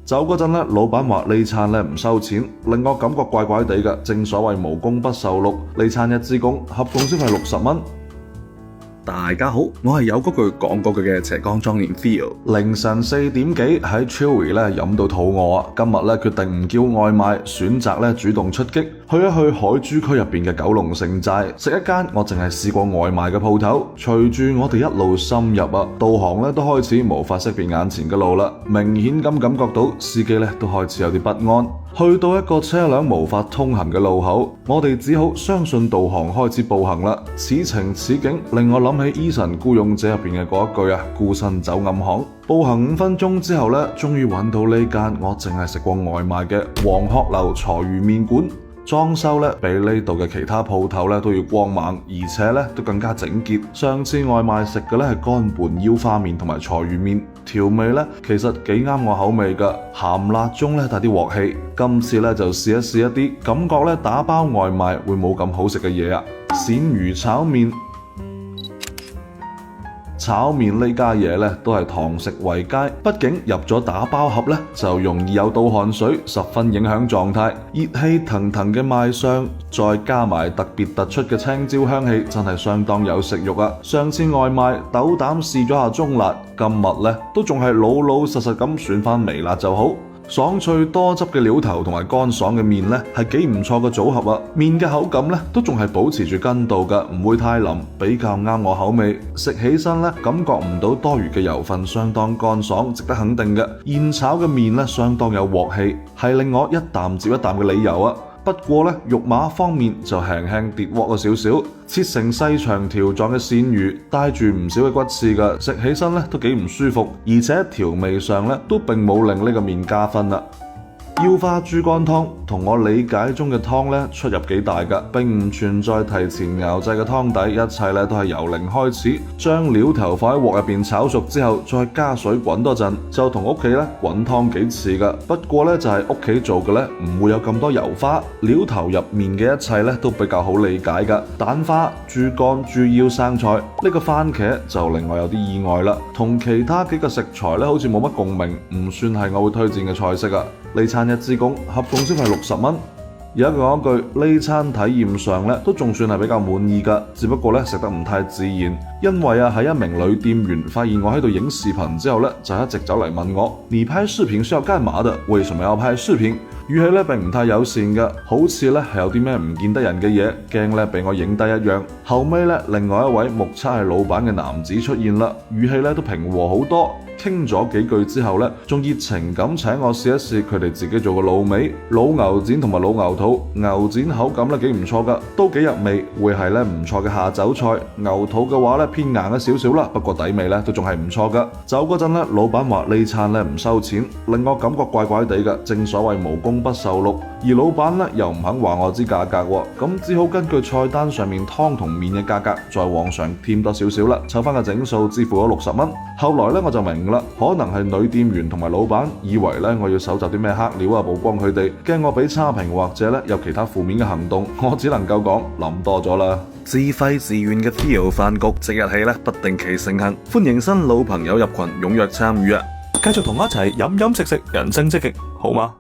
走嗰陣咧，老闆話呢餐咧唔收錢，令我感覺怪怪地嘅。正所謂無功不受祿，呢餐一支公，合共消費60蚊。大家好，我係有嗰句講嗰句嘅斜槓壯年 Theo。凌晨4點幾喺 Chewy 咧飲到肚餓啊！今日咧決定唔叫外賣，選擇咧主動出擊，去一去海珠區入邊嘅九龍城寨，食一間我淨係試過外賣嘅鋪頭。隨住我哋一路深入啊，導航咧都開始無法識別眼前嘅路啦，明顯咁感覺到司機咧都開始有啲不安。去到一個車輛無法通行嘅路口，我哋只好相信導航開始步行啦。此情此景令我諗起 Eason 孤勇者入邊嘅嗰一句啊，孤身走暗巷。步行5分鐘之後咧，終於揾到呢間我淨係食過外賣嘅黃鶴樓財魚麵館。裝修咧比呢度嘅其他鋪頭咧都要光猛，而且咧都更加整潔。上次外賣食嘅咧係乾拌腰花麵同埋財魚麵，調味咧其實幾啱我口味㗎，鹹辣中咧帶啲鑊氣。今次咧就試一啲感覺咧打包外賣會冇咁好食嘅嘢啊！鱔魚炒麵。炒麵呢家嘢咧都係堂食為佳，畢竟入咗打包盒咧就容易有倒汗水，十分影響狀態。熱氣騰騰嘅賣相，再加埋特別突出嘅青椒香氣，真係相當有食慾啊！上次外賣斗膽試咗下中辣，今日咧都仲係老老實實咁選翻微辣就好。爽脆多汁嘅料頭同埋乾爽嘅麵呢係幾唔錯嘅組合啊！麵嘅口感呢都仲係保持住筋道㗎，唔會太腍，比較啱我口味。食起身呢感覺唔到多餘嘅油分，相當乾爽，值得肯定嘅。現炒嘅麵呢相當有鑊氣，係令我一啖接一啖嘅理由啊！不過咧，肉碼方面就輕輕跌鑊咗少少，切成細長條狀嘅鱔魚，帶住唔少嘅骨刺㗎，食起身咧都幾唔舒服，而且調味上咧都並冇令呢個麵加分啦。腰花豬肝湯同我理解中嘅湯咧出入幾大㗎，並唔存在提前熬製嘅湯底，一切咧都係由零開始，將料頭放喺鑊入邊炒熟之後，再加水滾多陣，就同屋企咧滾湯幾似㗎。不過咧就係屋企做嘅咧唔會有咁多油花，料頭入面嘅一切咧都比較好理解㗎。蛋花、豬肝、豬腰、生菜，呢個番茄就令我有啲意外啦，同其他幾個食材咧好似冇乜共鳴，唔算係我會推薦嘅菜式啊。呢餐一支公，合共消費60蚊。而家講一句，呢餐體驗上咧都仲算係比較滿意㗎，只不過咧食得唔太自然，因為啊係一名女店員發現我喺度影視頻之後咧，就一直走嚟問我：你拍視頻是要幹嘛的？為什麼要拍視頻？語氣咧並唔太友善嘅，好似咧係有啲咩唔見得人嘅嘢，驚咧俾我影低一樣。後尾咧，另外一位目測係老闆嘅男子出現啦，語氣咧都平和好多。傾咗幾句之後咧，仲熱情咁請我試一試佢哋自己做嘅滷味、老牛展同埋老牛肚。牛展口感咧幾唔錯噶，都幾入味，會係咧唔錯嘅下酒菜。牛肚嘅話咧偏硬咗少少啦，不過底味咧都仲係唔錯噶。走嗰陣咧，老闆話呢餐咧唔收錢，令我感覺怪怪地嘅。正所謂無功不受祿，而老闆咧又唔肯話我知價格喎，咁只好根據菜單上面湯同麵嘅價格再往上添多少少啦，湊翻個整數，支付咗60蚊。後來咧我就明啦，可能係女店員同埋老闆以為咧我要搜集啲咩黑料啊，曝光佢哋，驚我俾差評或者咧有其他負面嘅行動，我只能夠講諗多咗啦。自費自願嘅 Theo 飯局即日起咧不定期盛行，歡迎新老朋友入群，踴躍參與啊！繼續同我一齊飲飲食食，人生積極，好嗎？